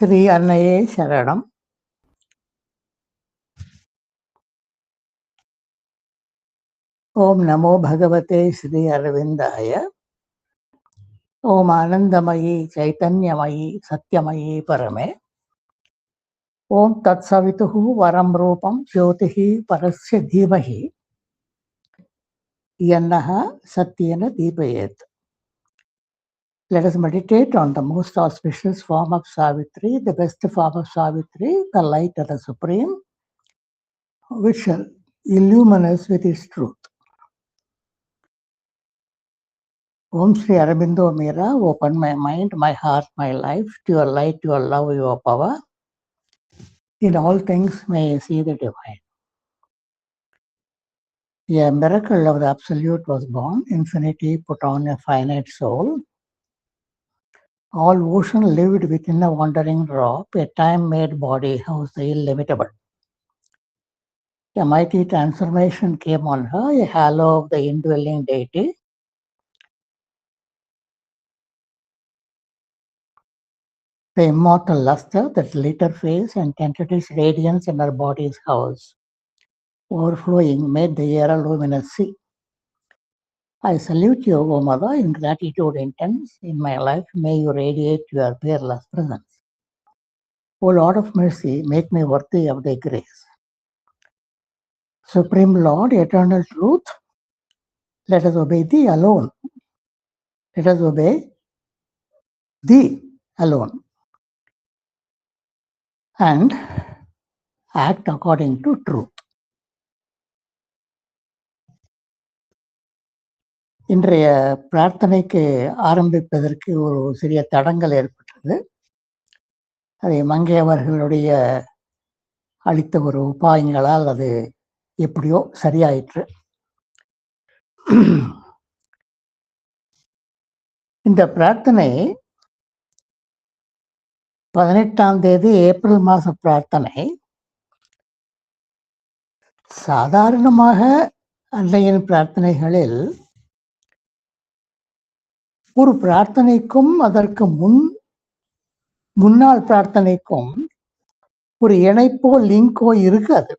ஸ்ரீ அன்னையே சரணம். ஓம் நமோ பகவதே ஸ்ரீ அரவிந்தாய. ஓம் ஆனந்தமயி சைதன்யமயி சத்யமயி பரமே. ஓம் தத் சவிதுஹு வரம் ரூபம் ஜோதிஹி பரஸ்ய தீமஹி யன்னஹ சத்யேன தீபயேத். Let us meditate on the most auspicious form of Savitri, the best form of Savitri, the light of the Supreme, which shall illumine us with its truth. Om Sri Aurobindo Mira, open my mind, my heart, my life to your light, your love, your power. In all things may I see the divine. A miracle of the Absolute was born. Infinity put on a finite soul. All ocean lived within a wandering drop. A time-made body housed the illimitable. A mighty transformation came on her, a halo of the indwelling deity. The immortal luster that lit her face and tinted its radiance in her body's house, overflowing, made the air a luminous sea. I salute you, O Mother, in gratitude intense. In my life, may you radiate your peerless presence. O Lord of mercy, make me worthy of thy grace. Supreme Lord, eternal truth, let us obey thee alone. Let us obey thee alone and act according to truth. இன்றைய பிரார்த்தனைக்கு ஆரம்பிப்பதற்கு ஒரு சிறிய தடங்கள் ஏற்பட்டது. அதை மங்கை அவர்களுடைய அளித்த ஒரு உபாயங்களால் அது எப்படியோ சரியாயிற்று. இந்த பிரார்த்தனை 18ஆம் தேதி ஏப்ரல் மாச பிரார்த்தனை. சாதாரணமாக அன்னையின் பிரார்த்தனைகளில் ஒரு பிரார்த்தனைக்கும் அதற்கு முன்னாள் பிரார்த்தனைக்கும் ஒரு இணைப்போ லிங்கோ இருக்காது.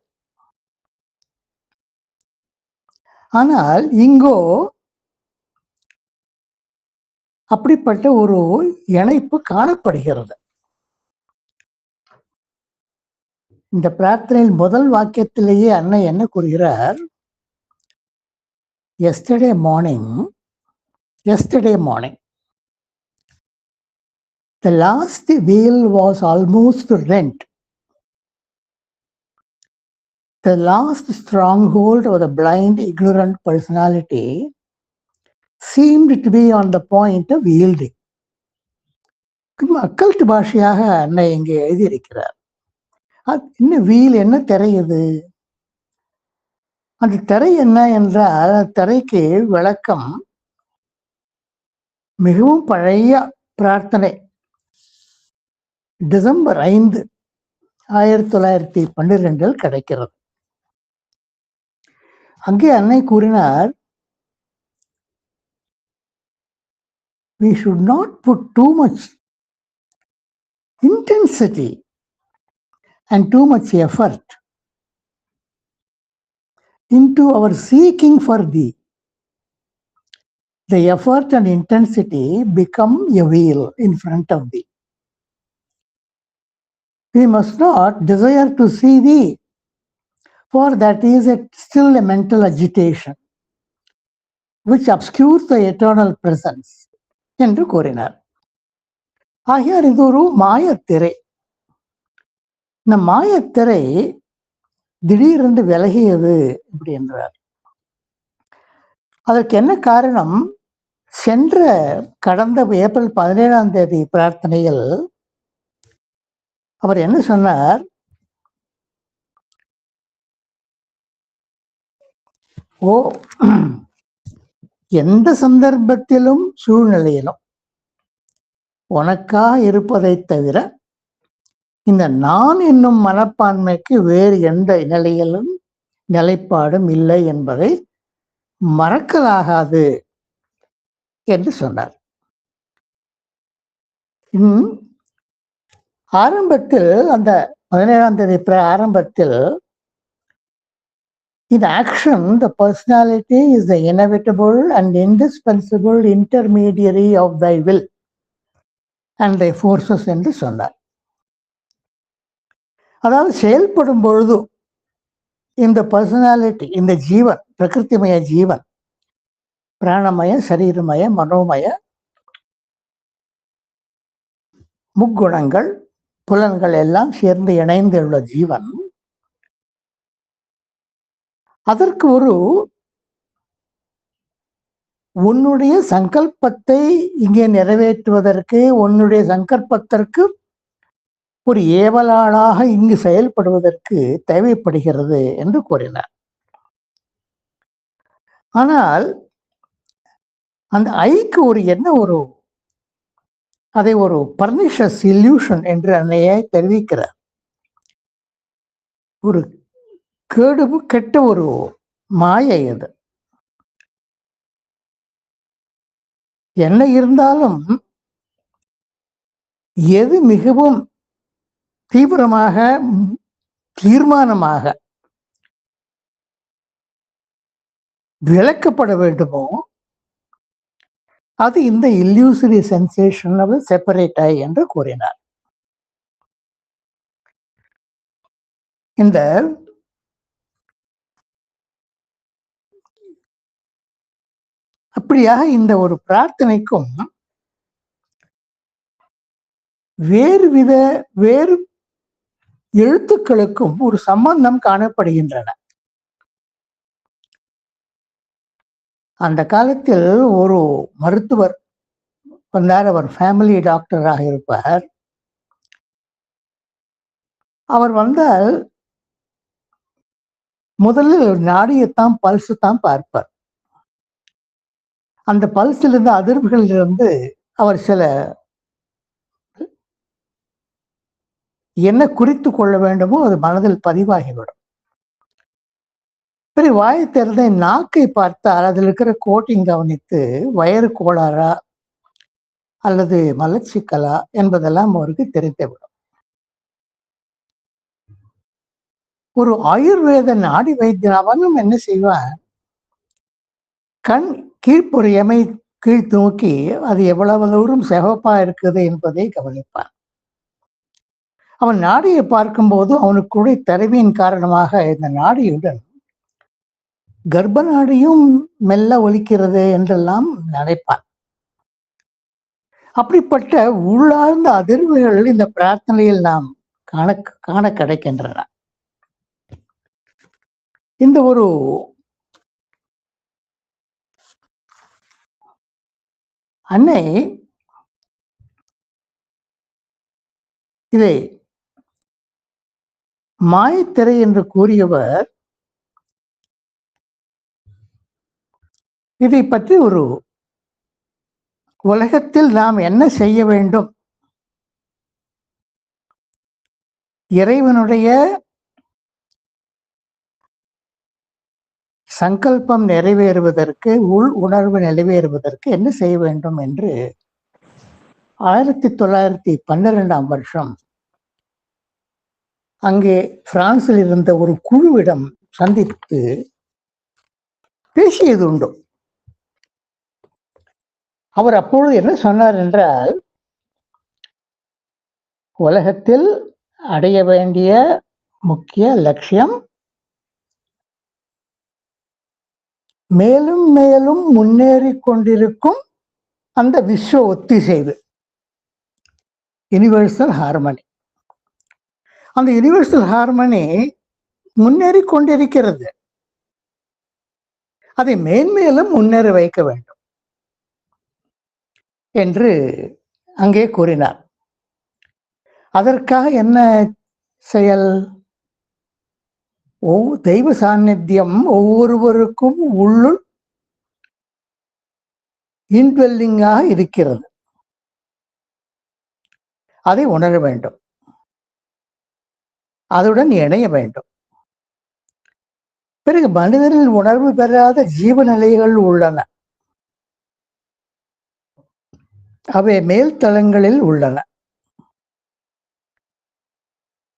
ஆனால் இங்கோ அப்படிப்பட்ட ஒரு இணைப்பு காணப்படுகிறது. இந்த பிரார்த்தனையில் முதல் வாக்கியத்திலேயே அன்னை என்ன கூறுகிறார்? Yesterday morning, the last veil was almost rent. The last stronghold of the blind, ignorant personality seemed to be on the point of yielding. Occult பாஷையாக அன்னை இங்கே எழுதியிருக்கிறார். இன்னும் வீல் என்ன திரையுது? அந்த திரை என்ன என்றால், திரைக்கு விளக்கம் மிகவும் பழைய பிரார்த்தனை. டிசம்பர் 5, 1912 கிடைக்கிறது. அங்கே அன்னை கூறினார், we should not put too much intensity and too much effort into our seeking for thee. The effort and intensity become a veil in front of thee. We must not desire to see thee, for that is still a mental agitation which obscures the eternal presence என்று கூறினார். ஆகியார் இது ஒரு மாயத்திரை. இந்த மாயத்திரை திடீரென்று விலகியது இப்படி என்றார். அதற்கு என்ன காரணம்? கடந்த ஏப்ரல் 17ஆம் தேதி பிரார்த்தனையில் அவர் என்ன சொன்னார்? எந்த சந்தர்ப்பத்திலும் சூழ்நிலையிலும் உனக்கா இருப்பதை தவிர இந்த நான் என்னும் மனப்பான்மைக்கு வேறு எந்த நிலையிலும் நிலைப்பாடும் இல்லை என்பதை மறக்கலாகாது என்று சொன்னார். ஆரம்பத்தில் அந்த 17ஆம் தேதி ஆரம்பத்தில் in action the personality is the inevitable and indispensable intermediary of thy will and thy forces என்று சொன்னார். அதாவது செயல்படும் பொழுது இந்த பர்சனாலிட்டி, இந்த ஜீவன், பிரகிருதிமய ஜீவன், பிராணமய, சரீரமய, மனோமய முக்குணங்கள், புலன்கள் எல்லாம் சேர்ந்து இணைந்துள்ள ஜீவன், அதற்கு ஒரு உன்னுடைய சங்கல்பத்தை இங்கே நிறைவேற்றுவதற்கு, உன்னுடைய சங்கல்பத்திற்கு ஒரு ஏவலாளாக இங்கு செயல்படுவதற்கு தேவைப்படுகிறது என்று கூறினார். ஆனால் அந்த ஐக்கு ஒரு என்ன ஒரு அதை ஒரு பர்னிஷஸ் இல்யூஷன் என்று அன்னையை தெரிவிக்கிறார். ஒரு கெட்ட ஒரு மாயை அது. என்ன இருந்தாலும் எது மிகவும் தீவிரமாக, தீர்மானமாக விளக்கப்பட வேண்டுமோ அது இந்த இல்லியூசரி சென்சேஷன் செப்பரேட் ஆய் என்று கூறினார். இந்த அப்படியாக இந்த ஒரு பிரார்த்தனைக்கும் வேறு எழுத்துக்களுக்கும் ஒரு சம்பந்தம் காணப்படுகின்றன. அந்த காலத்தில் ஒரு மருத்துவர் வந்தார். அவர் ஃபேமிலி டாக்டராக இருப்பார். அவர் வந்தால் முதலில் நாடியத்தான், பல்ஸ் தான் பார்ப்பார். அந்த பல்ஸிலிருந்து, அதிர்வுகளிலிருந்து அவர் சில என்ன குறித்து கொள்ள வேண்டுமோ அது மனதில் பதிவாகிவிடும். சரி, வாயை திறந்த நாக்கை பார்த்தால் அதில் இருக்கிற கோட்டிங் கவனித்து வயிறு கோளாறா அல்லது மலச்சிக்கலா என்பதெல்லாம் அவருக்கு தெரிந்துவிடும். ஒரு ஆயுர்வேத நாடி வைத்தியன் அவனும் என்ன செய்வான், கண் கீழ்ப்புறையமை கீழ் நோக்கி அது எவ்வளவு தூரம் சிவப்பா இருக்குது என்பதை கவனிப்பான். அவன் நாடியை பார்க்கும்போது அவனுக்குடைய திறமையின் காரணமாக இந்த நாடியுடன் கர்ப்ப நாடியும் மெல்ல ஒலிக்கிறது என்றெல்லாம் நினைப்பான். அப்படிப்பட்ட உள்ளார்ந்த அதிர்வுகள் இந்த பிரார்த்தனையில் நாம் காண கிடைக்கின்றன. இந்த ஒரு அன்னை இதை மாயத்திரை என்று கூறியவர் இதை பற்றி ஒரு உலகத்தில் நாம் என்ன செய்ய வேண்டும், இறைவனுடைய சங்கல்பம் நிறைவேறுவதற்கு, உள் உணர்வு நிறைவேறுவதற்கு என்ன செய்ய வேண்டும் என்று 1912ஆம் வருஷம் அங்கே பிரான்சில் இருந்த ஒரு குழுவிடம் சந்தித்து பேசியது உண்டு. அவர் அப்பொழுது என்ன சொன்னார் என்றால், உலகத்தில் அடைய வேண்டிய முக்கிய லட்சியம் மேலும் மேலும் முன்னேறி கொண்டிருக்கும் அந்த விஸ்வ ஒத்திசைவு, யுனிவர்சல் ஹார்மனி. அந்த யுனிவர்சல் ஹார்மனி முன்னேறி கொண்டிருக்கிறது. அதை மேன்மேலும் முன்னேற வைக்க வேண்டும் என்று அங்கே கூறினார். அதற்காக என்ன செயல்? தெய்வ சாநித்தியம் ஒவ்வொருவருக்கும் உள்ளுள் இன்வெல்லிங்காக இருக்கிறது. அதை உணர வேண்டும், அதுடன் இணைய வேண்டும். பிறகு மனிதனில் உணர்வு பெறாத ஜீவநிலைகள் உள்ளன. அவை மேல் தளங்களில் உள்ளன.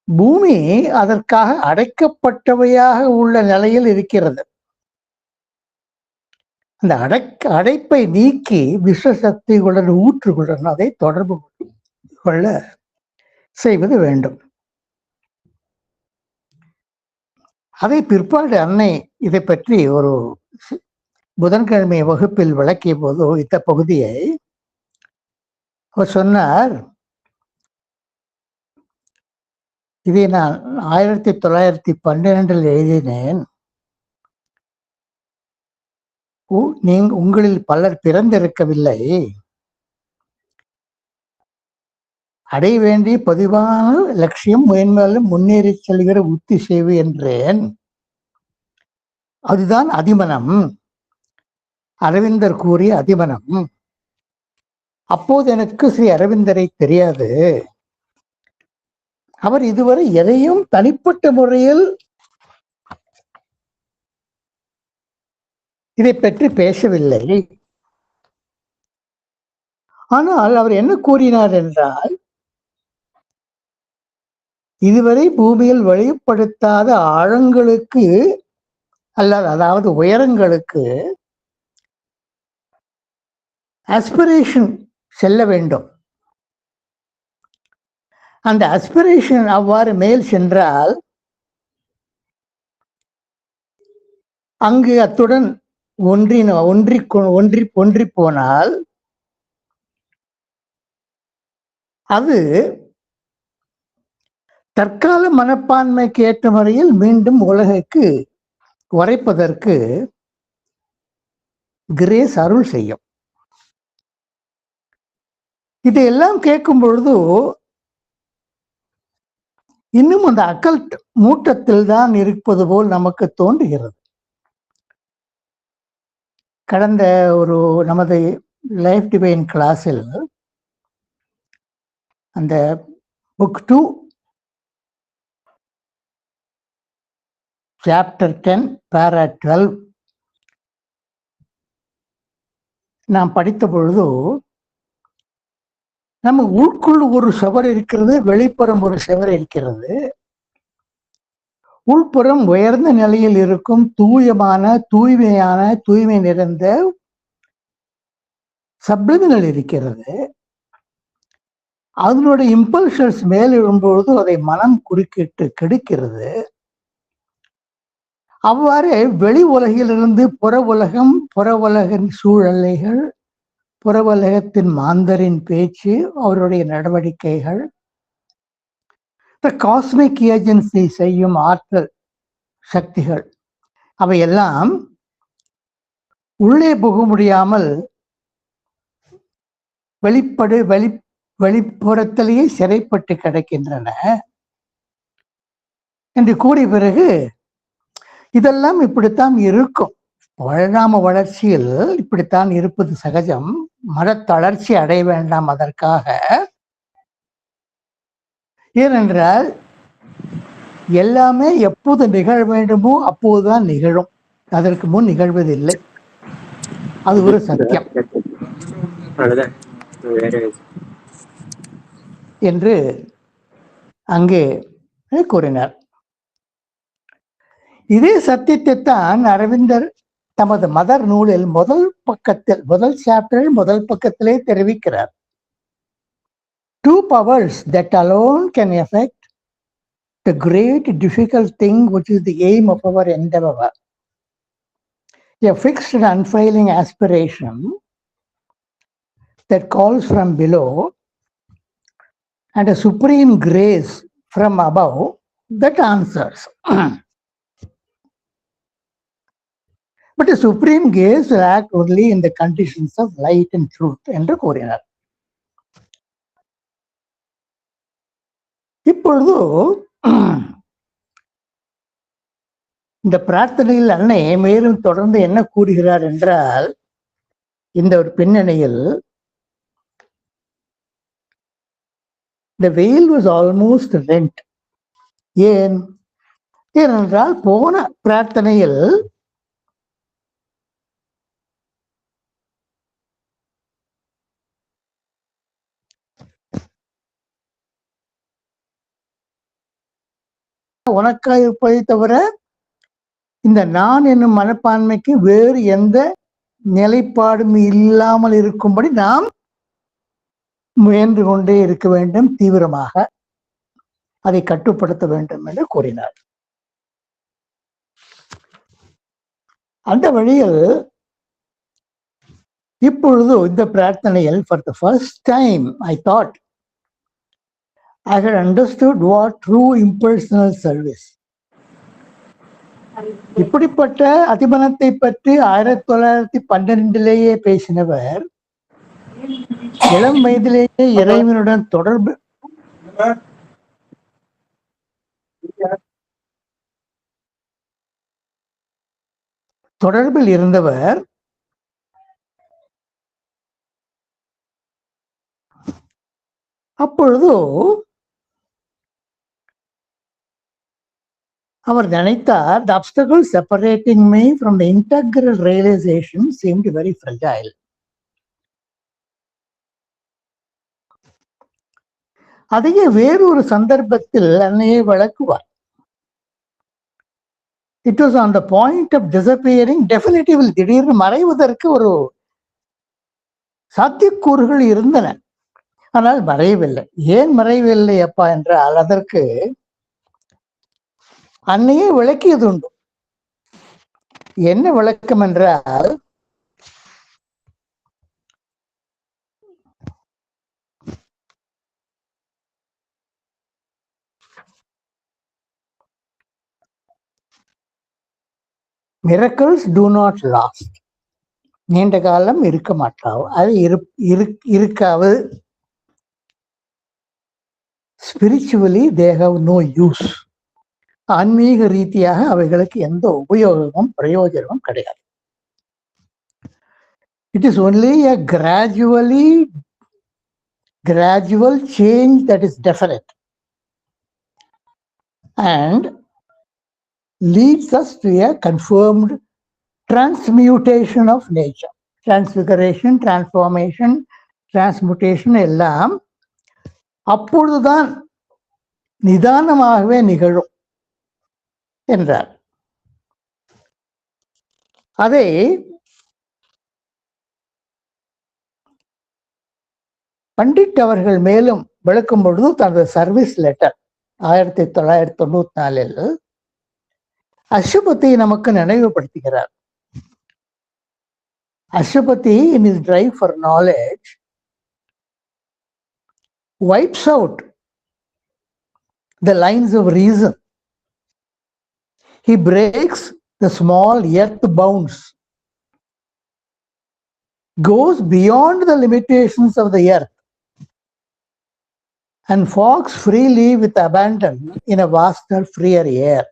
பூமி அதற்காக அடைக்கப்பட்டவையாக உள்ள நிலையில் இருக்கிறது. அந்த அடைப்பை நீக்கி விஸ்வசக்திகளுடன் ஊற்றுகளுடன் அதை தொடர்பு கொள்ள செய்வது வேண்டும். அதை பிற்பாடு அன்னை இதை பற்றி ஒரு புதன்கிழமை வகுப்பில் விளக்கிய போது இந்த பகுதியை அவர் சொன்னார். இதை நான் 1912 எழுதினேன். உங்களில் பலர் பிறந்திருக்கவில்லை. அடைய வேண்டிய பதிவான லட்சியம் மேன்மேலும் முன்னேறி செல்கிற உத்தி செய்வு என்றேன். அதுதான் அதிமனம், அரவிந்தர் கூறிய அதிமனம். அப்போது எனக்கு ஸ்ரீ அரவிந்தரை தெரியாது. அவர் இதுவரை எதையும் தனிப்பட்ட முறையில் இதை பற்றி பேசவில்லை. ஆனால் அவர் என்ன கூறினார் என்றால், இதுவரை பூமியில் வெளிப்படுத்தாத ஆழங்களுக்கு அல்லது அதாவது உயரங்களுக்கு ஆஸ்பிரேஷன் செல்ல வேண்டும். அந்த ஆஸ்பிரேஷன் அவ்வாறு மேல் சென்றால் அங்கு அத்துடன் ஒன்றி போனால் அது தற்கால மனப்பான்மைக்கு ஏற்ற முறையில் மீண்டும் உலகுக்கு உரைப்பதற்கு கிரேஸ் அருள் செய்யும். இதையெல்லாம் கேட்கும் பொழுது இன்னும் அந்த அக்கல்ட் மூட்டத்தில் தான் இருப்பது போல் நமக்கு தோன்றுகிறது. கடந்த ஒரு நமது லைஃப் டிவைன் கிளாஸில் அந்த புக் 2 சாப்டர் 10 பேரா 12 நாம் படித்த பொழுது நம்ம உள்குள் ஒரு சுவர் இருக்கிறது, வெளிப்புறம் ஒரு சுவர் இருக்கிறது. உள்புறம் உயர்ந்த நிலையில் இருக்கும் தூய்மையான தூய்மை நிறைந்த சப்ளிமினல் இருக்கிறது. அதனுடைய இம்பல்ஷன்ஸ் மேல் எழும்பொழுது அதை மனம் குறுக்கிட்டு கெடுக்கிறது. அவ்வாறு வெளி உலகிலிருந்து புற உலகின் சூழலைகள், புற உலகத்தின் மாந்தரின் பேச்சு, அவருடைய நடவடிக்கைகள், காஸ்மிக் ஏஜென்சி செய்யும் ஆற்றல் சக்திகள், அவையெல்லாம் உள்ளே போக முடியாமல் வெளிப்புறத்திலேயே சிறைப்பட்டு கிடக்கின்றன என்று கூறிய பிறகு, இதெல்லாம் இப்படித்தான் இருக்கும். பரிணாம வளர்ச்சியில் இப்படித்தான் இருப்பது சகஜம். மனத்தளர்ச்சி அடைய வேண்டாம் அதற்காக. ஏனென்றால் எல்லாமே எப்போது நிகழ வேண்டுமோ அப்போதுதான் நிகழும், அதற்கு முன் நிகழ்வதில்லை. அது ஒரு சத்தியம் என்று அங்கே கூறினார். இதே சத்தியத்தை தான் அரவிந்தர் தமது மதர் நூலில் முதல் சாப்டர் முதல் பக்கத்திலே தெரிவிக்கிறார். 2 powers that alone can affect the great difficult thing which is the aim of our endeavor. A fixed and unfailing aspiration that calls from below and a supreme grace from above that answers. But a supreme gaze will act only in the conditions of light and truth என்று கூறினார். இப்பொழுது இந்த பிரார்த்தனையில் அன்னை மேலும் தொடர்ந்து என்ன கூறுகிறார் என்றால், இந்த ஒரு பின்னணியில் the veil was almost rent. ஏனென்றால் போன பிரார்த்தனையில் உனக்காக இருப்பதை தவிர இந்த நான் என்னும் மனப்பான்மைக்கு வேறு எந்த நிலைப்பாடும் இல்லாமல் இருக்கும்படி நாம் முயன்று கொண்டே இருக்க வேண்டும், தீவிரமாக அதை கட்டுப்படுத்த வேண்டும் என்று கூறினார். அந்த வழியில் இப்பொழுது இந்த பிரார்த்தனையில் for the first time I thought I had understood what true impersonal service. இப்படிப்பட்ட அதிபனத்தை பற்றி 1912 பேசினவர் இளம் வயதிலேயே இறைவனுடன் தொடர்பில் இருந்தவர் அப்பொழுது அவர் நினைத்தார், the obstacle separating me from the integral realization seemed very fragile. அதையே வேறொரு சந்தர்ப்பத்தில் அன்னையை விளக்குவார். It was on the point of disappearing, definitively திடீர்னு மறைவதற்கு ஒரு சாத்தியக்கூறுகள் இருந்தன, ஆனால் மறையவில்லை. ஏன் மறையவில்லை அப்பா என்றால் அதற்கு அன்னையே விளக்கியது உண்டு. என்ன விளக்கம் என்றால், miracles do not last. நீண்ட காலம் இருக்க மாட்டாது, அது இருக்காது. Spiritually they have no use. ஆன்மீக ரீதியாக அவைகளுக்கு எந்த உபயோகமும் பிரயோஜனமும் கிடையாது. It is only a gradual change that is definite and leads us to a confirmed transmutation of nature. Transfiguration, transformation, transmutation எல்லாம் அப்பொழுதுதான் நிதானமாகவே நிகழும் என்றார். அதை பண்டிட் அவர்கள் மேலும் விளக்கும் பொழுது தனது சர்வீஸ் லெட்டர் 1994 அசுபதி நமக்கு நினைவுபடுத்துகிறார். அசுபதி in his drive for knowledge wipes out the lines of reason. He breaks the small earth bounds, goes beyond the limitations of the earth, and walks freely with abandon in a vaster, freer air.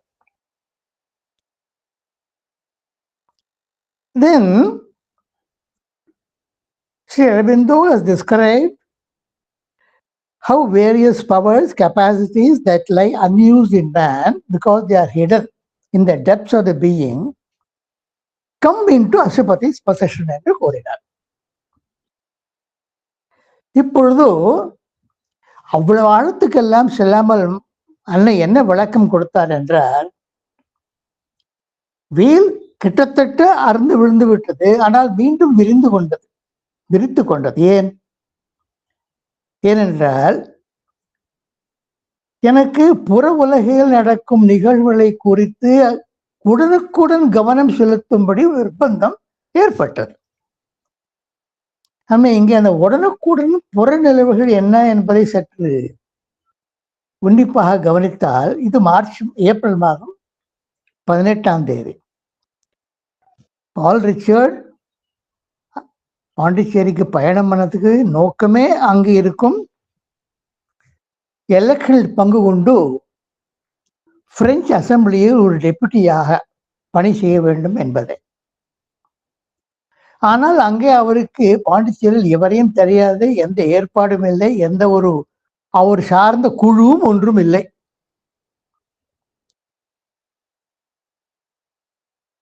Then Sri Aurobindo has described how various powers, capacities that lie unused in man because they are hidden in the depths of the being come into Asupati's possession என்று கூறினார். இப்பொழுது அவ்வளவு ஆழத்துக்கெல்லாம் செல்லாமல் அன்னை என்ன விளக்கம் கொடுத்தார் என்றால், வேல் கிட்டத்தட்ட அறுந்து விழுந்து விட்டது, ஆனால் மீண்டும் விரித்து கொண்டது. ஏனென்றால் எனக்கு புற உலகில் நடக்கும் நிகழ்வுகளை குறித்து உடனுக்குடன் கவனம் செலுத்தும்படி நிர்பந்தம் ஏற்பட்டது. நம்ம இங்கே அந்த உடனுக்குடன் புற நிலவுகள் என்ன என்பதை சற்று உன்னிப்பாக கவனித்தால், இது ஏப்ரல் மாதம் 18ஆம் தேதி பால் ரிச்சர்ட் பாண்டிச்சேரிக்கு பயணம் பண்ணதுக்கு நோக்கமே அங்கு இருக்கும் எலெக்ஷனில் பங்கு கொண்டு பிரெஞ்சு அசம்பிளியில் ஒரு டெபுட்டியாக பணி செய்ய வேண்டும் என்பதை. ஆனால் அங்கே அவருக்கு பாண்டிச்சேரியில் எவரையும் தெரியாது, எந்த ஏற்பாடும் இல்லை, எந்த ஒரு அவர் சார்ந்த குழுவும் ஒன்றும் இல்லை.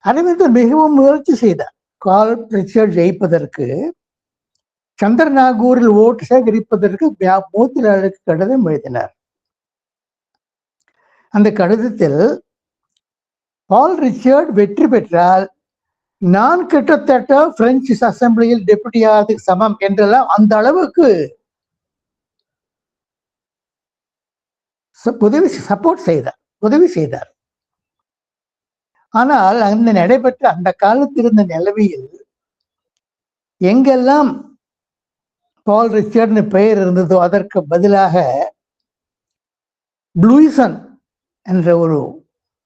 அரவிந்தர் மிகவும் முயற்சி செய்தார் கால் ரிச்சர்ட் ஜெயிப்பதற்கு. சந்திரநாகூரில் ஓட்டு சேகரிப்பதற்கு மோதிலாலுக்கு கடிதம் எழுதினார். அந்த கடிதத்தில் பால் ரிச்சர்ட் வெற்றி பெற்றால் நான் கிட்டத்தட்ட பிரெஞ்சு அசம்பிளியில் டெபுட்டி ஆகிறதுக்கு சமம் என்றெல்லாம் அந்த அளவுக்கு உதவி செய்தார். ஆனால் அந்த நடைபெற்ற அந்த காலத்தில் இருந்த நிலவியில் எங்கெல்லாம் பால் ரிச்சர்ட்னு பெயர் இருந்ததோ அதற்கு பதிலாக ப்ளூயிசன் என்ற ஒரு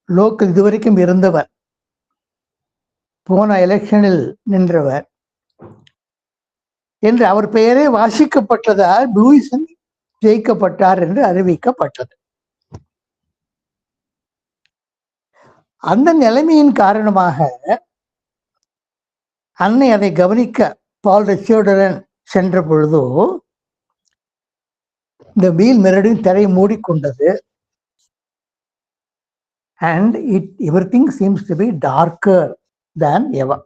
லோக்கல் இதுவரைக்கும் இருந்தவர், போன எலெக்ஷனில் நின்றவர் என்று அவர் பெயரே வாசிக்கப்பட்டதால் ப்ளூயிசன் ஜெயிக்கப்பட்டார் என்று அறிவிக்கப்பட்டது. அந்த நிலைமையின் காரணமாக அன்னை அதை கவனிக்க பால் ரிச்சர்டுடன் சென்ற பொழுதோ இந்த வீல் மறுபடியும் திரை மூடிக்கொண்டது. and everything seems to be darker than ever.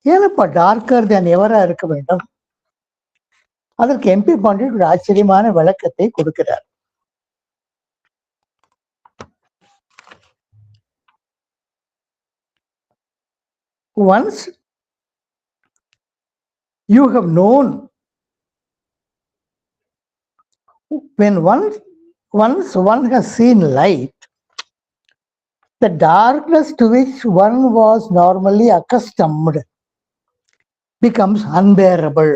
ஏனப்பா டார்க்கர் than எவரா இருக்க வேண்டும்? அதற்கு எம்பி பாண்டியன் ஒரு ஆச்சரியமான விளக்கத்தை கொடுக்கிறார். Once you have known, when once one has seen light, the darkness to which one was normally accustomed becomes unbearable.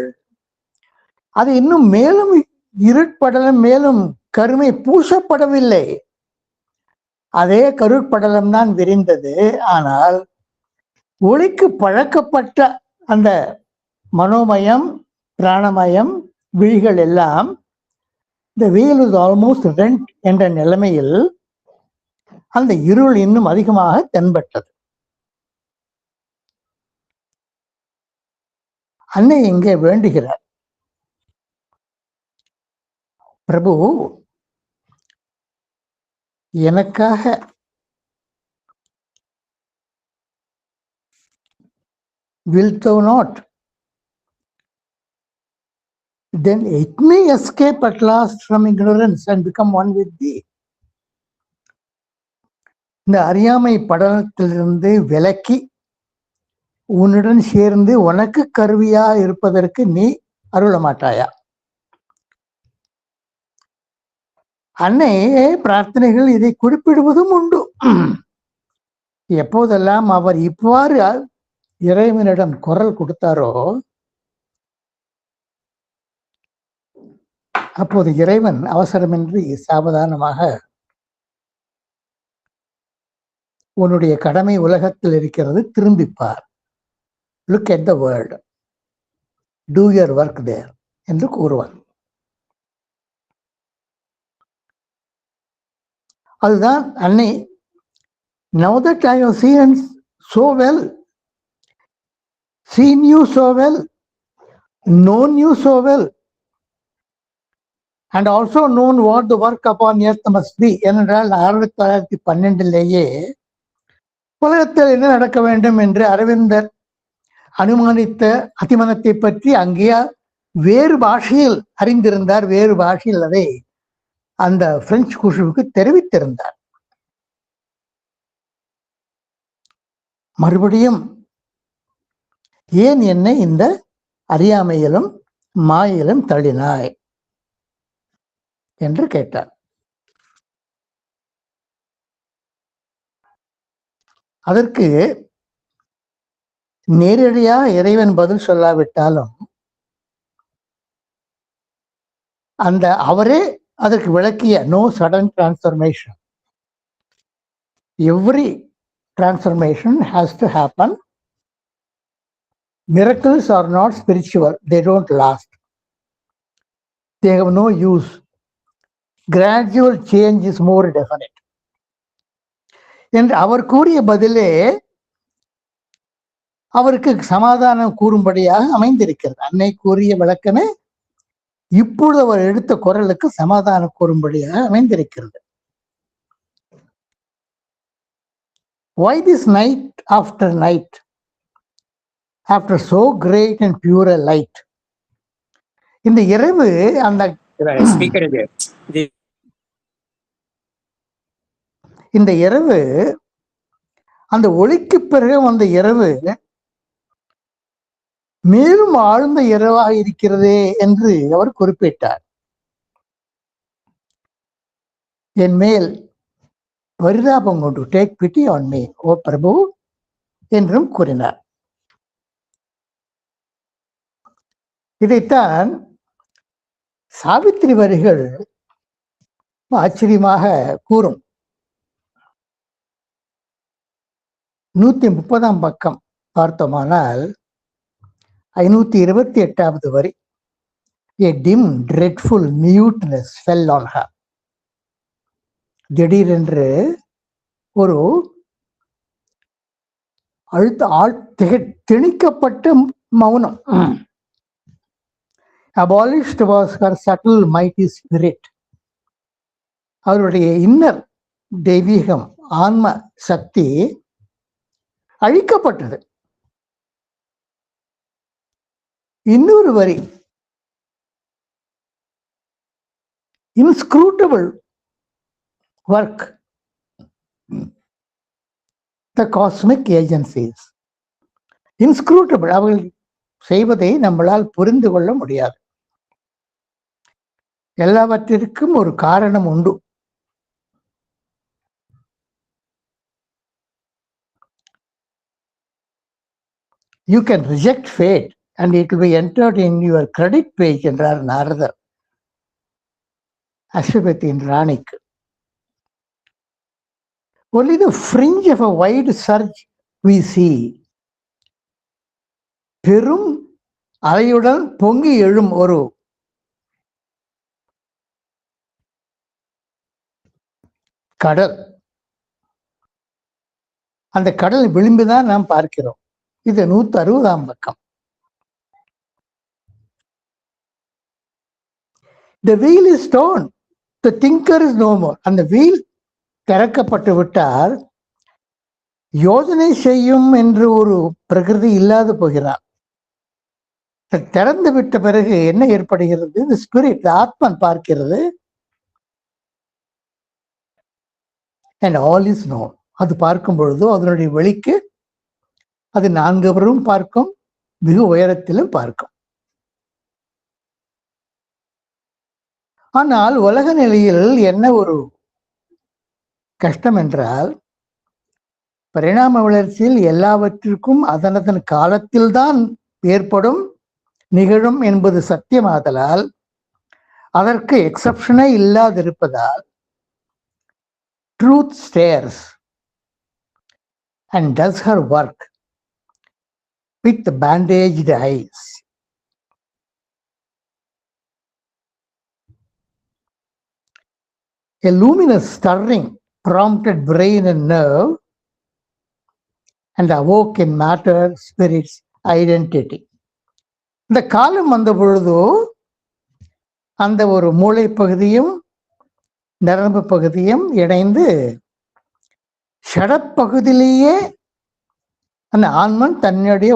அது இன்னும் மேலும் இருட்படலம், மேலும் கருமை பூசப்படவில்லை, அதே கருட்படலம் தான் விரிந்தது. ஆனால் ஒளிக்கு பழக்கப்பட்ட அந்த மனோமயம், பிராணமயம், விழிகள் எல்லாம் the veil is almost rent என்ற நிலைமையில் அந்த இருள் இன்னும் அதிகமாக தென்பட்டது. அன்னை இங்கே வேண்டுகிறார், பிரபு எனக்காக will thou not, then it may escape at last from ignorance and become one with thee. இந்த அறியாமை படலத்திலிருந்து விலக்கி உன்னுடன் சேர்ந்து உனக்கு கருவியா இருப்பதற்கு நீ அருள மாட்டாயா? அன்னையே பிரார்த்தனைகள் இதை குறிப்பிடுவதும் உண்டு. எப்போதெல்லாம் அவர் இவ்வாறு இறைவனிடம் குரல் கொடுத்தாரோ அப்போது இறைவன் அவசரமின்றி சாவதானமாக உன்னுடைய கடமை உலகத்தில் இருக்கிறது, திரும்பிப்பார், look at the world, do your work there என்று கூறுவார். அதுதான் அன்னை, now that I have seen so well, seen you so well, known you so well, and also known what the work upon earth must be என்றால் 1912 உலகத்தில் என்ன நடக்க வேண்டும் என்று அரவிந்தர் அனுமானித்த அதிமனத்தை பற்றி அங்கேயா வேறு பாஷையில் அறிந்திருந்தார், வேறு பாஷையில் அதை அந்த பிரெஞ்சு குழுவுக்கு தெரிவித்திருந்தார். மறுபடியும் ஏன் என்னை இந்த அறியாமையிலும் மாயிலும் தள்ளினாய் என்று கேட்டார். அதற்கு நேரடியா இறைவன் பதில் சொல்லாவிட்டாலும் அந்த அவரே அதற்கு விளக்கிய no sudden transformation, every transformation has to happen. Miracles are not spiritual, they don't last, they have no use. Gradual change is more definite என்று அவர் கூறிய பதிலே அவருக்கு சமாதானம் கூறும்படியாக அமைந்திருக்கிறது. அன்னை கூறிய விளக்கமே இப்பொழுது அவர் எடுத்த குரலுக்கு சமாதானம் கூறும்படியாக அமைந்திருக்கிறது. Why this night after night, after so great and pure a light? இந்த இரவு அந்த ஸ்பீக்கர் இந்த இரவு, அந்த ஒளிக்கு பிறகு வந்த இரவு மேலும் ஆழ்ந்த இரவாக இருக்கிறதே என்று அவர் குறிப்பிட்டார். என் மேல் பரிதாபம் கொண்டு டேக் பிட்டி ஆன் மீ ஓ பிரபு என்றும் கூறினார். இதைத்தான் சாவித்திரி வரிகள் ஆச்சரியமாக கூறும். 130ஆம் பக்கம் பார்த்தோமானால் 528வது வரி, a dim dreadful muteness fell on her. திடீரென்று ஒரு திணிக்கப்பட்ட மௌனம். Abolished was her subtle mighty spirit. அவருடைய இன்னர் தெய்வீகம், ஆன்ம சக்தி அழிக்கப்பட்டது. இன்னொரு வரி, inscrutable work the cosmic agencies. inscrutable, அவர்கள் செய்வதை நம்மளால் புரிந்து கொள்ள முடியாது. எல்லாவற்றிற்கும் ஒரு காரணம் உண்டு. You can reject fate and it will be entered in your credit page என்றார் நாரதர் அஸ்வபதியின் ராணிக்கு. Only the fringe of a wide surge we see. பெரும் அலையுடன் பொங்கி எழும் ஒரு கடல், அந்த கடல் விளிம்புதான் நாம் பார்க்கிறோம். இது 160ஆம் பக்கம். The wheel is torn, the thinker is no more. அந்த வீல் திறக்கப்பட்டு விட்டால் யோசனை செய்யும் என்று ஒரு பிரகிருதி இல்லாது போகிறார். திறந்து விட்ட பிறகு என்ன ஏற்படுகிறது? இந்த ஸ்பிரிட், ஆத்மன் பார்க்கிறது. and all is known. அது பார்க்கும் பொழுதோ அதனுடைய வெளிக்கு அது 4 புறமும் பார்க்கும், மிக உயரத்திலும் பார்க்கும். ஆனால் உலக நிலையில் என்ன ஒரு கஷ்டம் என்றால், பரிணாம வளர்ச்சியில் எல்லாவற்றிற்கும் அதனதன் காலத்தில்தான் ஏற்படும், நிகழும் என்பது சத்தியமாதலால் அதற்கு எக்ஸப்ஷனே இல்லாதிருப்பதால் truth stares and does her work with bandaged eyes. A luminous stirring prompted brain and nerve and awoke in matter spirit's identity. இந்த காலம் வந்த பொழுதோ அந்த ஒரு மூளை பகுதியும் நரம்பு பகுதியும் இணைந்து ஷடப்பகுதியிலேயே அந்த ஆன்மன் தன்னுடைய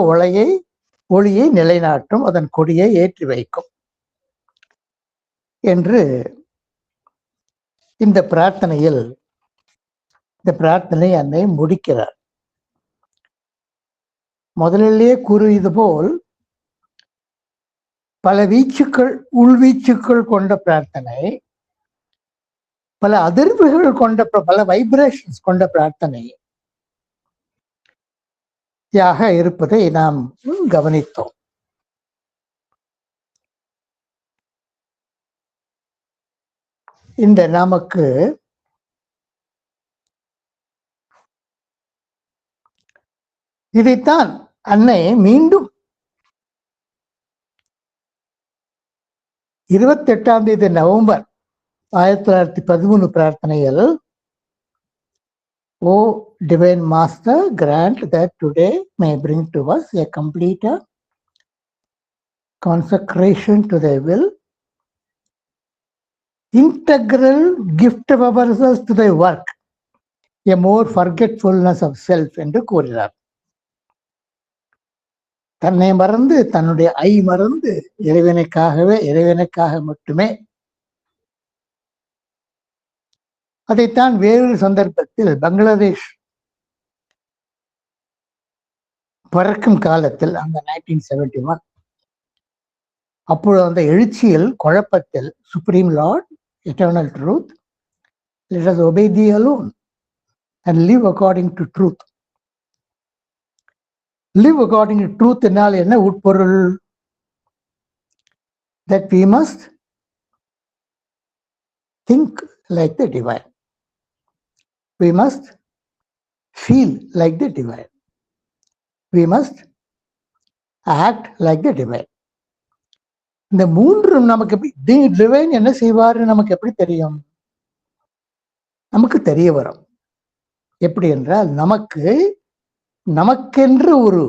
ஒளியை நிலைநாட்டும், அதன் கொடியை ஏற்றி வைக்கும் என்று இந்த பிரார்த்தனை அன்னை முடிக்கிறார். முதலிலேயே கூறியது போல் பல வீச்சுக்கள், உள்வீச்சுக்கள் கொண்ட பிரார்த்தனை, பல அதிர்வுகள் கொண்ட, பல வைப்ரேஷன்ஸ் கொண்ட பிரார்த்தனையாக இருப்பதை நாம் கவனித்தோம். இந்த நமக்கு இதைத்தான் அன்னை மீண்டும் 28ஆம் தேதி நவம்பர் 1913 பிரார்த்தனையில், O Divine Master, grant that today may bring to us a complete consecration to thy will, integral gift of ourselves to thy work, a more forgetfulness of self என்று கூறினார். தன்னை மறந்து, தன்னுடைய மறந்து இறைவனுக்காக மட்டுமே அதைத்தான் வேறொரு சந்தர்ப்பத்தில் பங்களாதேஷ் பறக்கும் காலத்தில் அந்த 1971 அப்பொழுது அந்த எழுச்சியில் குழப்பத்தில் supreme Lord eternal truth let us obey thee alone and live according to truth. Live according to truth என்னால் என்ன உட்பொருள்? That we must think like the divine. We must feel like the divine. We must act like the divine. இந்த மூன்றும் நமக்கு divine என்ன செய்வாரு நமக்கு எப்படி தெரியும்? நமக்கு தெரிய வரும். எப்படி என்றால் நமக்கென்று ஒரு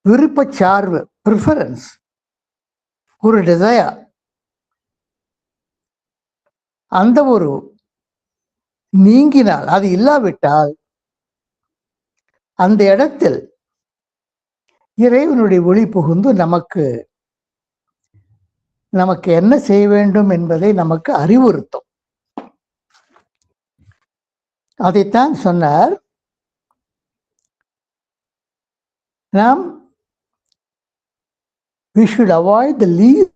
விருப்பச்சார்பு, ப்ரிஃபரன்ஸ், ஒரு டிசையர், அந்த ஒரு நீங்கினால், அது இல்லாவிட்டால் அந்த இடத்தில் இறைவனுடைய ஒளி புகுந்து நமக்கு என்ன செய்ய வேண்டும் என்பதை நமக்கு அறிவுறுத்தும். அதைத்தான் சொன்னார். நாம் we should avoid the least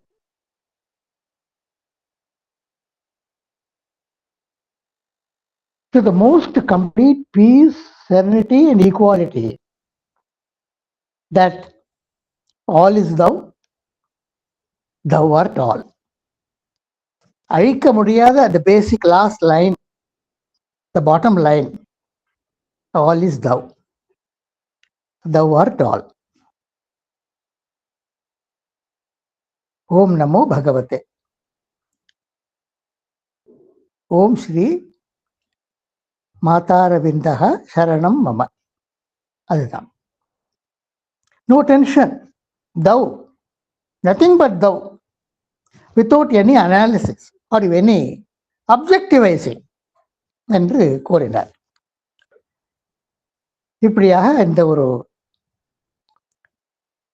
to the most complete peace, serenity and equality, that all is thou, thou art all. அழிக்க முடியாத the basic last line, the bottom line, all is thou, thou art all. ஓம் நமோ பகவதே. ஓம் ஸ்ரீ மாதாரவிந்தக சரணம் மம. அதுதான். No tension. Thou. Nothing but thou. Without any analysis or any objectivizing என்று கூறினார். இப்படியாக இந்த ஒரு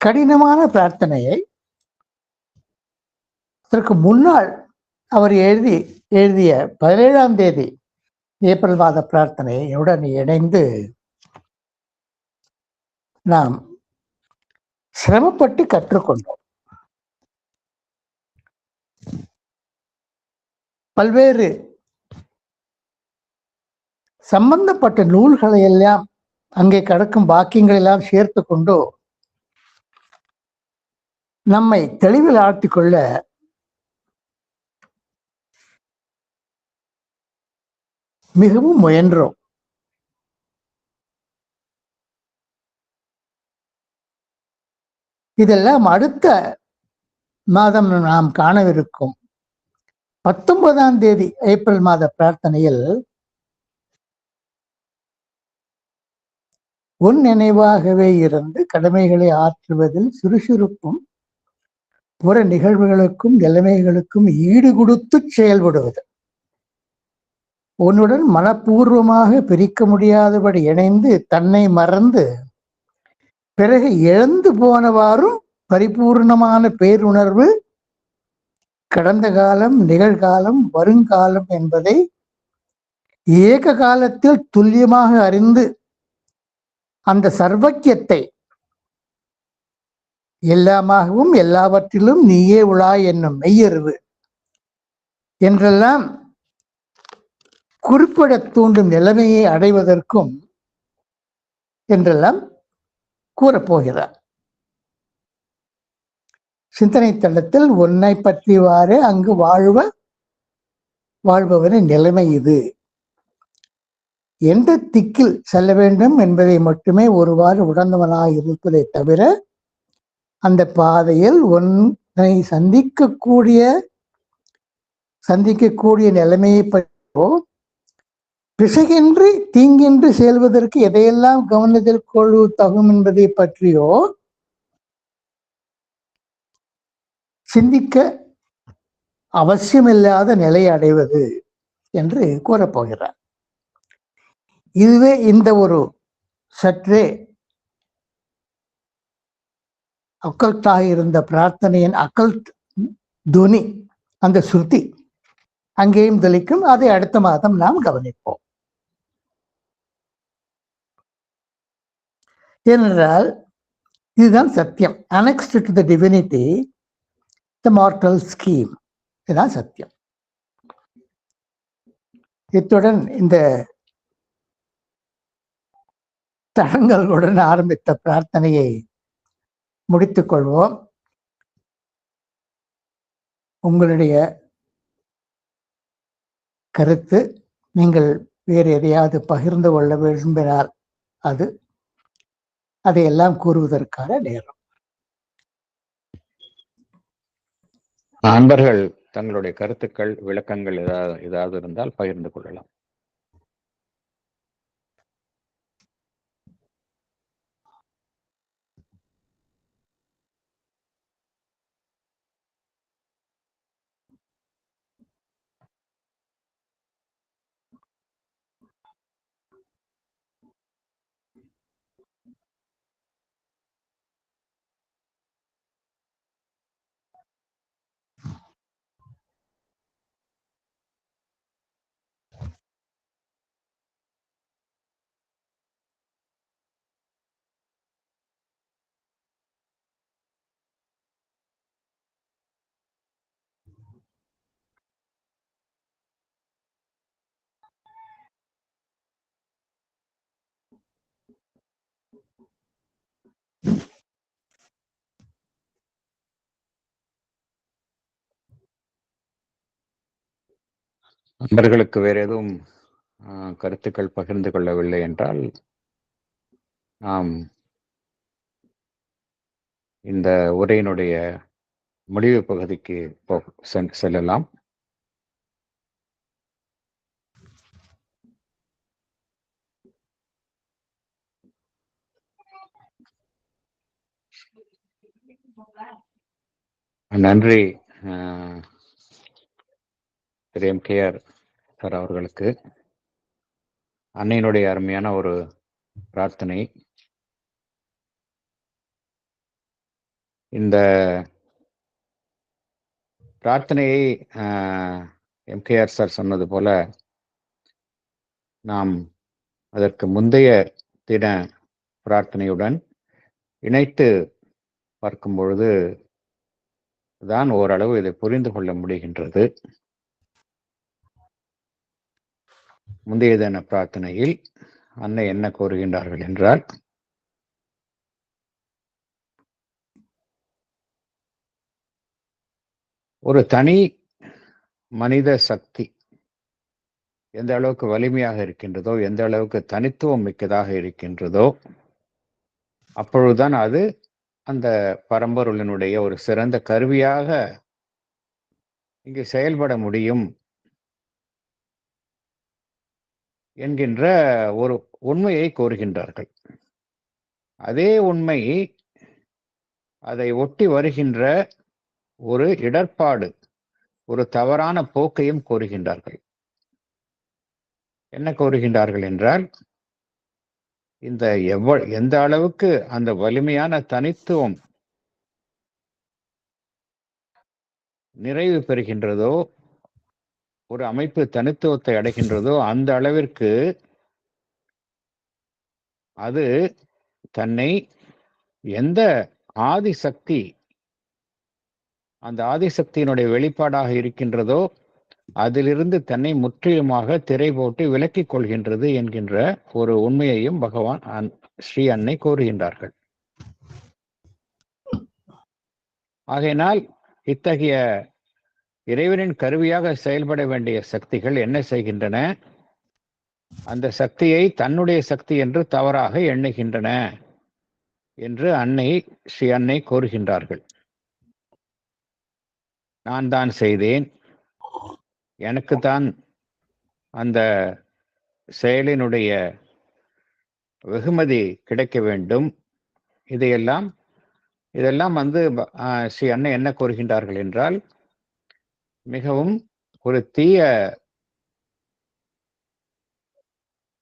கடினமான பிரார்த்தனையை அதற்கு முன்னாள் அவர் எழுதிய 17ஆம் தேதி ஏப்ரல் மாத பிரார்த்தனையுடன் இணைந்து நாம் சிரமப்பட்டு கற்றுக்கொண்டோம். பல்வேறு சம்பந்தப்பட்ட நூல்களை எல்லாம் அங்கே கிடக்கும் வாக்கியங்கள் எல்லாம் சேர்த்து கொண்டு நம்மை தெளிவில் ஆழ்த்திக்கொள்ள மிகவும் முயன்றோம். இதெல்லாம் அடுத்த மாதம் நாம் காணவிருக்கும் 19ஆம் தேதி ஏப்ரல் மாத பிரார்த்தனையில் உன் நினைவாகவே இருந்து கடமைகளை ஆற்றுவதில் சுறுசுறுப்பும் புற நிகழ்வுகளுக்கும் நிலைமைகளுக்கும் ஈடு கொடுத்து செயல்படுவது, உன்னுடன் மனப்பூர்வமாக பிரிக்க முடியாதபடி இணைந்து தன்னை மறந்து பிறகு இழந்து போனவாறும் பரிபூர்ணமான பேருணர்வு கடந்த காலம், நிகழ்காலம், வருங்காலம் என்பதை ஏக காலத்தில் துல்லியமாக அறிந்து அந்த சர்வக்கியத்தை எல்லாமாகவும் எல்லாவற்றிலும் நீயே உளாய் என்னும் மெய்யறிவு என்றெல்லாம் குறிப்பிட தூண்டும் நிலைமையை அடைவதற்கும் என்றெல்லாம் கூறப்போகிறார். சிந்தனை தளத்தில் உன்னை பற்றிவாறு அங்கு வாழ்பவரின் நிலைமை இது. எந்த திக்கில் செல்ல வேண்டும் என்பதை மட்டுமே ஒருவாறு உணர்ந்தவனாக இருப்பதை தவிர அந்த பாதையில் உன்னை சந்திக்கக்கூடிய நிலைமையை பற்றியோ பிசகின்றி தீங்கின்றி செல்வதற்கு எதையெல்லாம் கவனத்தில் கொள்வது தகும் என்பதை பற்றியோ சிந்திக்க அவசியமில்லாத நிலை அடைவது என்று கூறப்போகிறார். இதுவே இந்த ஒரு சற்றே அக்கல்ட்டாக இருந்த பிரார்த்தனையின் அக்கல்ட் துனி, அந்த ஸ்ருதி அங்கேயும் தெளிக்கும். அதை அடுத்த மாதம் நாம் கவனிப்போம். ஏனென்றால் இதுதான் சத்தியம். Annexed to the divinity the mortal scheme. இதுதான் சத்தியம். இத்துடன் இந்த தடங்களுடன் ஆரம்பித்த பிரார்த்தனையை முடித்துக் கொள்வோம். உங்களுடைய கருத்து, நீங்கள் வேறு எதையாவது பகிர்ந்து கொள்ள விரும்பினால் அதையெல்லாம் கூறுவதற்கான நேரம். நண்பர்கள் தங்களுடைய கருத்துக்கள், விளக்கங்கள் ஏதாவது இருந்தால் பகிர்ந்து கொள்ளலாம். நண்பர்களுக்கு வேறு எதுவும் கருத்துக்கள் பகிர்ந்து கொள்ளவில்லை என்றால் நாம் இந்த உரையினுடைய முடிவு பகுதிக்கு செல்லலாம். நன்றி திரு எம்கேஆர் சார் அவர்களுக்கு. அன்னையினுடைய அருமையான ஒரு பிரார்த்தனை. இந்த பிரார்த்தனையை எம்கேஆர் சார் சொன்னது போல நாம் அதற்கு முந்தைய தின பிரார்த்தனையுடன் இணைத்து பார்க்கும் பொழுது தான் ஓரளவு இதை புரிந்து கொள்ள முடிகின்றது. முந்தைய தின பிரார்த்தனையில் அன்னை என்ன கூறுகின்றார்கள் என்றால், ஒரு தனி மனித சக்தி எந்த அளவுக்கு வலிமையாக இருக்கின்றதோ, எந்த அளவுக்கு தனித்துவம் மிக்கதாக இருக்கின்றதோ, அப்பொழுதுதான் அது அந்த பரம்பொருளினுடைய ஒரு சிறந்த கருவியாக இங்கு செயல்பட முடியும் என்கின்ற ஒரு உண்மையை கோருகின்றார்கள். அதே உண்மை அதை ஒட்டி வருகின்ற ஒரு இடர்பாடு, ஒரு தவறான போக்கையும் கோருகின்றார்கள். என்ன கோருகின்றார்கள் என்றால், இந்த எந்த அளவுக்கு அந்த வலிமையான தனித்துவம் நிறைவு பெறுகின்றதோ, ஒரு அமைப்பு தனித்துவத்தை அடைகின்றதோ, அந்த அளவிற்கு அது தன்னை எந்த ஆதிசக்தி, அந்த ஆதிசக்தியினுடைய வெளிப்பாடாக இருக்கின்றதோ அதிலிருந்து தன்னை முற்றிலுமாக திரை போட்டு விலக்கிக் கொள்கின்றது என்கின்ற ஒரு உண்மையையும் பகவான் ஸ்ரீ அன்னை கூறுகின்றார்கள். ஆகையினால் இத்தகைய இறைவனின் கருவியாக செயல்பட வேண்டிய சக்திகள் என்ன செய்கின்றன? அந்த சக்தியை தன்னுடைய சக்தி என்று தவறாக எண்ணுகின்றன என்று ஸ்ரீ அன்னை கூறுகின்றார்கள். நான் தான் செய்தேன், எனக்குத்தான் அந்த செயலினுடைய வெகுமதி கிடைக்க வேண்டும். இதெல்லாம் ஸ்ரீ அன்னை என்ன கூறுகின்றார்கள் என்றால், மிகவும் ஒரு தீய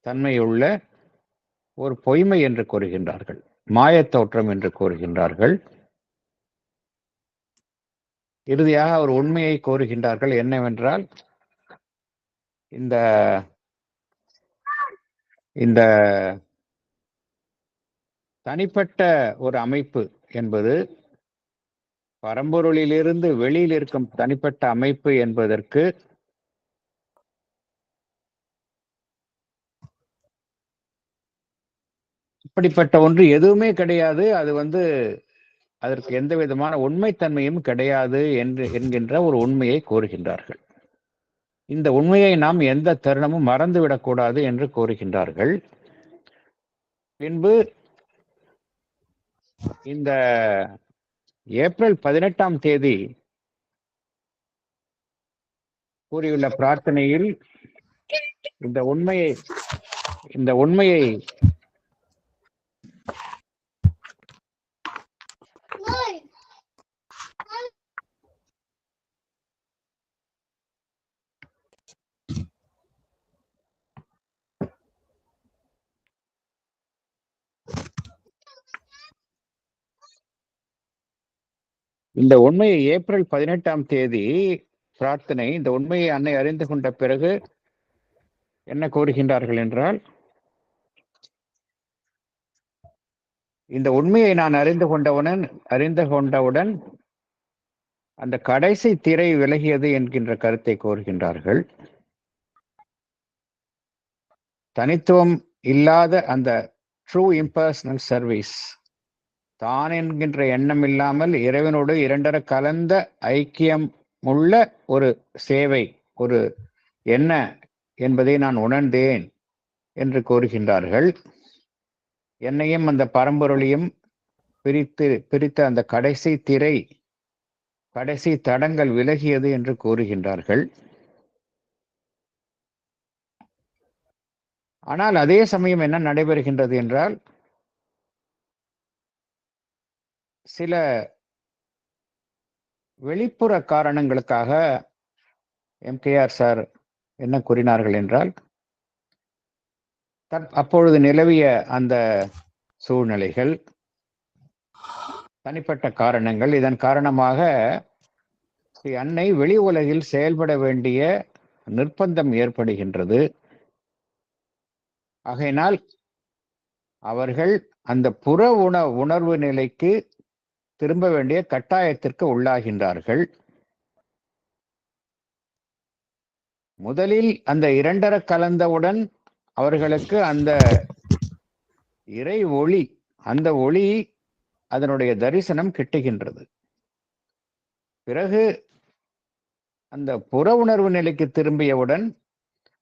தன்மையுள்ள ஒரு பொய்மை என்று கூறுகின்றார்கள், மாயத்தோற்றம் என்று கூறுகின்றார்கள். இறுதியாக ஒரு உண்மையை கோருகின்றார்கள். என்னவென்றால், இந்த இந்த தனிப்பட்ட ஒரு அமைப்பு என்பது பரம்பொருளிலிருந்து வெளியில் இருக்கும் தனிப்பட்ட அமைப்பு என்பதற்கு இப்படிப்பட்ட ஒன்று எதுவுமே கிடையாது. அது அதற்கு எந்த விதமான உண்மைத்தன்மையும் கிடையாது என்கின்ற ஒரு உண்மையை கூறுகின்றார்கள். இந்த உண்மையை நாம் எந்த தருணமும் மறந்துவிடக்கூடாது என்று கூறுகின்றார்கள். பின்பு இந்த ஏப்ரல் 18ஆம் தேதி கூறியுள்ள பிரார்த்தனையில் இந்த உண்மையை ஏப்ரல் 18ஆம் தேதி பிரார்த்தனை, இந்த உண்மையை அன்னை அறிந்து கொண்ட பிறகு என்ன கூறுகின்றார்கள் என்றால், இந்த உண்மையை நான் அறிந்து கொண்டவுடன் அந்த கடைசி திரை விலகியது என்கின்ற கருத்தை கூறுகின்றார்கள். தனித்துவம் இல்லாத அந்த ட்ரூ இம்பர்சனல் சர்வீஸ், தான் என்கின்ற எண்ணம் இல்லாமல் இறைவனோடு இரண்டர கலந்த ஐக்கியம் உள்ள ஒரு சேவை, ஒரு என்ன என்பதை நான் உணர்ந்தேன் என்று கூறுகின்றார்கள். என்னையும் அந்த பரம்பொருளையும் பிரித்த அந்த கடைசி திரை, கடைசி தடங்கள் விலகியது என்று கூறுகின்றார்கள். ஆனால் அதே சமயம் என்ன நடைபெறுகின்றது என்றால், சில வெளிப்புற காரணங்களுக்காக எம்கேஆர் சார் என்ன கூறினார்கள் என்றால், அப்பொழுது நிலவிய அந்த சூழ்நிலைகள், தனிப்பட்ட காரணங்கள், இதன் காரணமாக அன்னை வெளி உலகில் செயல்பட வேண்டிய நிர்பந்தம் ஏற்படுகின்றது. ஆகையினால் அவர்கள் அந்த புற உணர்வு நிலைக்கு திரும்ப வேண்டிய கட்டாயத்திற்கு உள்ளாகின்றார்கள். முதலில் அந்த இரண்டர கலந்தவுடன் அவர்களுக்கு அந்த இறை ஒளி, அந்த ஒளி அதனுடைய தரிசனம் கிட்டுகின்றது. பிறகு அந்த புற உணர்வு நிலைக்கு திரும்பியவுடன்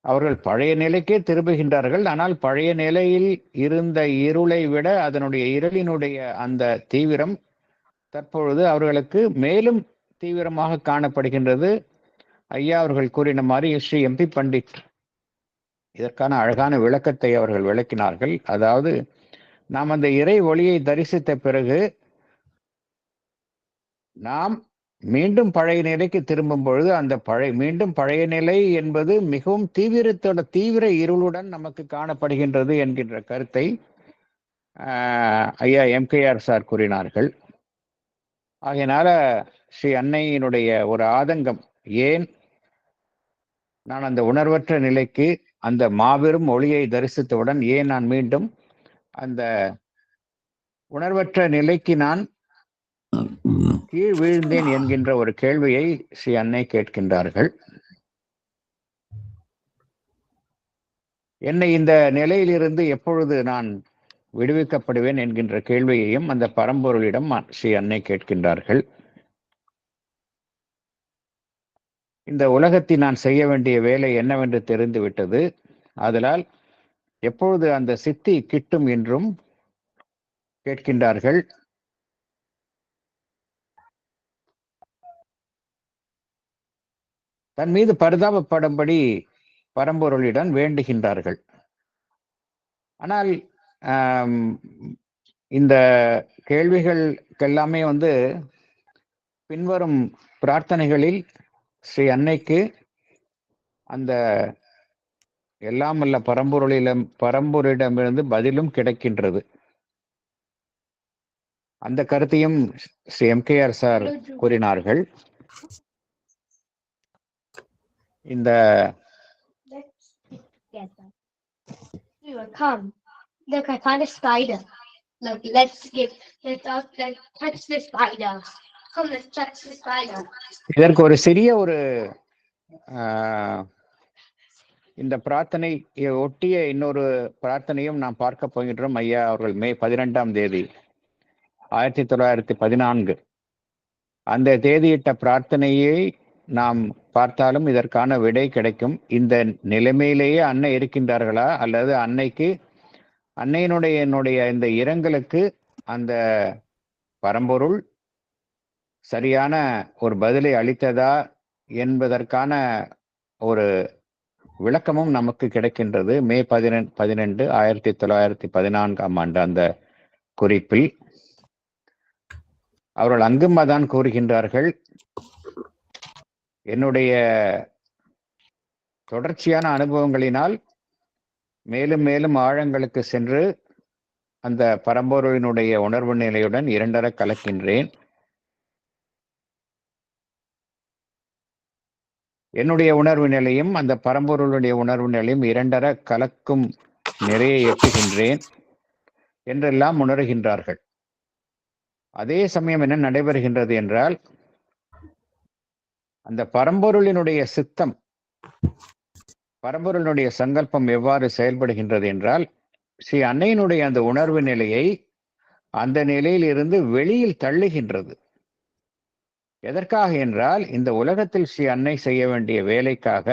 அவர்கள் பழைய நிலைக்கே திரும்புகின்றார்கள். ஆனால் பழைய நிலையில் இருந்த இருளை விட அதனுடைய இருளினுடைய அந்த தீவிரம் தற்பொழுது அவர்களுக்கு மேலும் தீவிரமாக காணப்படுகின்றது. ஐயா அவர்கள் கூறின மாதிரி ஸ்ரீ எம்பி பண்டிட் இதற்கான அழகான விளக்கத்தை அவர்கள் விளக்கினார்கள். அதாவது, நாம் அந்த இறை ஒளியை தரிசித்த பிறகு நாம் மீண்டும் பழைய நிலைக்கு திரும்பும் பொழுது அந்த மீண்டும் பழைய நிலை என்பது மிகவும் தீவிர இருளுடன் நமக்கு காணப்படுகின்றது என்கின்ற கருத்தை ஐயா எம்கேஆர் சார் கூறினார்கள். ஆகையினால ஸ்ரீ அன்னையினுடைய ஒரு ஆதங்கம், ஏன் நான் அந்த உணர்வற்ற நிலைக்கு, அந்த மாபெரும் ஒளியை தரிசித்தவுடன் ஏன் நான் மீண்டும் அந்த உணர்வற்ற நிலைக்கு நான் கீழ் வீழ்ந்தேன் என்கின்ற ஒரு கேள்வியை ஸ்ரீ அன்னை கேட்கின்றார்கள். என்னை இந்த நிலையிலிருந்து எப்பொழுது நான் விடுவிக்கப்படுவேன் என்கின்ற கேள்வியையும் அந்த பரம்பொருளிடம் ஸ்ரீ அன்னை கேட்கின்றார்கள். இந்த உலகத்தில் நான் செய்ய வேண்டிய வேலை என்னவென்று தெரிந்துவிட்டது. ஆதலால் எப்பொழுது அந்த சித்தி கிட்டும் என்றும் கேட்கின்றார்கள். தன் மீது பரிதாபப்படும்படி பரம்பொருளிடம் வேண்டுகின்றார்கள். ஆனால் இந்த கேள்விகளுக்கெல்லாமே பின்வரும் பிரார்த்தனைகளில் ஸ்ரீ அன்னைக்கு அந்த எல்லாம் வல்ல பரம்பொருளிடமிருந்து பதிலும் கிடைக்கின்றது. அந்த கருத்தையும் ஸ்ரீ எம்கேஆர் சார் கூறினார்கள். இந்த together. We will come. Look, I found a spider. Look, let's touch the spider. Come, let's touch the spider. இதற்கு ஒரு சிறிய ஒரு ஆஹ், இந்த பிரார்த்தனை ஒட்டிய இன்னொரு பிரார்த்தனையும் நாம் பார்க்க போகின்றோம். ஐயா அவர்கள் மே 12ஆம் தேதி 1914 அந்த தேதியிட்ட பிரார்த்தனையை நாம் பார்த்தாலும் இதற்கான விடை கிடைக்கும். இந்த நிலைமையிலேயே அன்னை இருக்கின்றார்களா, அல்லது அன்னையினுடைய இந்த இரங்கலுக்கு அந்த பரம்பொருள் சரியான ஒரு பதிலை அளித்ததா என்பதற்கான ஒரு விளக்கமும் நமக்கு கிடைக்கின்றது. மே 12 1914ஆம் ஆண்டு அந்த குறிப்பில் அவர்கள் அங்கும் அதான் கூறுகின்றார்கள். என்னுடைய தொடர்ச்சியான அனுபவங்களினால் மேலும் மேலும் ஆழங்களுக்கு சென்று அந்த பரம்பொருளினுடைய உணர்வு நிலையுடன் இரண்டர கலக்கின்றேன். என்னுடைய உணர்வு நிலையும் அந்த பரம்பொருளுடைய உணர்வு நிலையும் இரண்டர கலக்கும் நிறைய எட்டுகின்றேன் என்றெல்லாம் உணர்கின்றார்கள். அதே சமயம் என்ன நடைபெறுகின்றது என்றால், அந்த பரம்பொருளினுடைய சித்தம், பரம்பொருளினுடைய சங்கல்பம் எவ்வாறு செயல்படுகின்றது என்றால், ஸ்ரீ அன்னையினுடைய அந்த உணர்வு நிலையை அந்த நிலையில் இருந்து வெளியில் தள்ளுகின்றது. எதற்காக என்றால், இந்த உலகத்தில் ஸ்ரீ அன்னை செய்ய வேண்டிய வேலைக்காக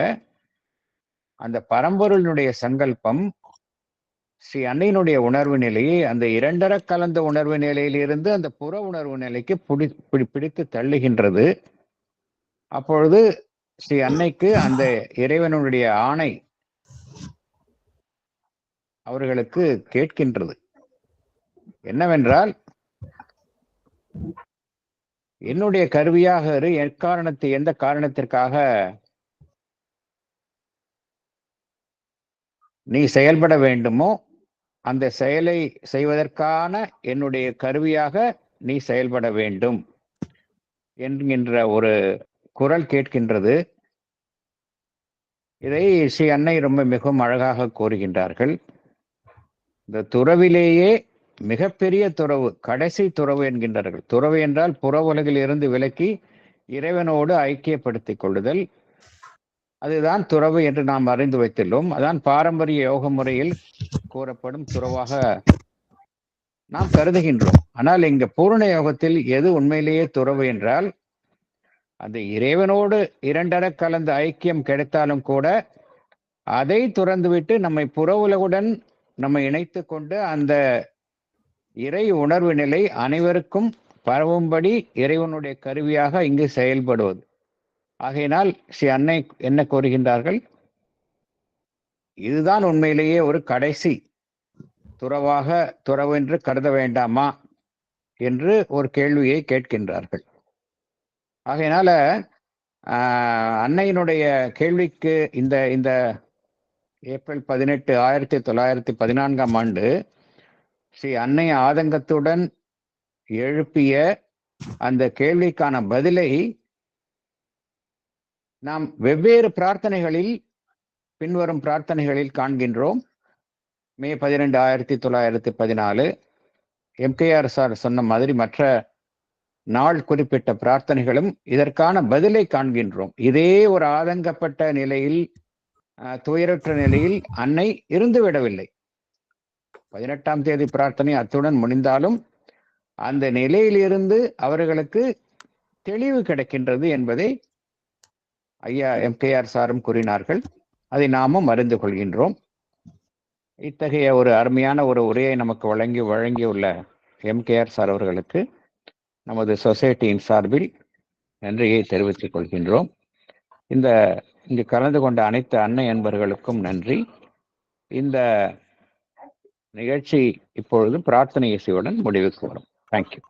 அந்த பரம்பொருளினுடைய சங்கல்பம் ஸ்ரீ அன்னையினுடைய உணர்வு நிலையை அந்த இரண்டர கலந்த உணர்வு நிலையிலிருந்து அந்த புற உணர்வு நிலைக்கு பிடித்து தள்ளுகின்றது. அப்பொழுது ஸ்ரீ அன்னைக்கு அந்த இறைவனுடைய ஆணை அவர்களுக்கு கேட்கின்றது. என்னவென்றால், என்னுடைய கருவியாக எந்த காரணத்திற்காக நீ செயல்பட வேண்டுமோ அந்த செயலை செய்வதற்கான என்னுடைய கருவியாக நீ செயல்பட வேண்டும் என்கின்ற ஒரு குரல் கேட்கின்றது. இதை ஸ்ரீ அன்னை ரொம்ப மிகவும் அழகாக கூறுகின்றார்கள். இந்த துறவிலேயே மிகப்பெரிய துறவு, கடைசி துறவு என்கின்றார்கள். துறவு என்றால் புற உலகில் இருந்து விலக்கி இறைவனோடு ஐக்கியப்படுத்திக் கொள்ளுதல், அதுதான் துறவு என்று நாம் அறிந்து வைத்துள்ளோம். அதான் பாரம்பரிய யோக முறையில் கூறப்படும் துறவாக நாம் கருதுகின்றோம். ஆனால் இங்க பூரண யோகத்தில் எது உண்மையிலேயே துறவு என்றால், அந்த இறைவனோடு இரண்டர கலந்த ஐக்கியம் கிடைத்தாலும் கூட அதை துறந்துவிட்டு நம்மை புற உலகுடன் நம்மை இணைத்து கொண்டு அந்த இறை உணர்வு நிலை அனைவருக்கும் பரவும்படி இறைவனுடைய கருவியாக இங்கு செயல்படுவது. ஆகையினால் ஸ்ரீ அன்னை என்ன கூறுகின்றார்கள், இதுதான் உண்மையிலேயே ஒரு கடைசி துறவு என்று கருத வேண்டாமா என்று ஒரு கேள்வியை கேட்கின்றார்கள். ஆகையினால அன்னையினுடைய கேள்விக்கு இந்த ஏப்ரல் 18 1914ஆம் ஆண்டு ஸ்ரீ அன்னை ஆதங்கத்துடன் எழுப்பிய அந்த கேள்விக்கான பதிலை நாம் வெவ்வேறு பிரார்த்தனைகளில், பின்வரும் பிரார்த்தனைகளில் காண்கின்றோம். மே 12 1914 எம்கேஆர் சார் சொன்ன மாதிரி மற்ற நாள் குறிப்பிட்ட பிரார்த்தனைகளும் இதற்கான பதிலை காண்கின்றோம். இதே ஒரு ஆதங்கப்பட்ட நிலையில், துயரற்ற நிலையில் அன்னை இருந்து விடவில்லை. 18ஆம் தேதி பிரார்த்தனை அத்துடன் முடிந்தாலும் அந்த நிலையிலிருந்து அவர்களுக்கு தெளிவு கிடைக்கின்றது என்பதை ஐயா எம்கேஆர் சாரும் கூறினார்கள். அதை நாமும் அறிந்து கொள்கின்றோம். இத்தகைய ஒரு அருமையான ஒரு உரையை நமக்கு வழங்கியுள்ள எம்கேஆர் சார் அவர்களுக்கு நமது சொசைட்டியின் சார்பில் நன்றியை தெரிவித்துக் கொள்கின்றோம். இங்கு கலந்து கொண்ட அனைத்து அன்னை அன்பர்களுக்கும் நன்றி. இந்த நிகழ்ச்சி இப்பொழுது பிரார்த்தனை இசையுடன் முடிவுக்கு வரும். தேங்க்யூ.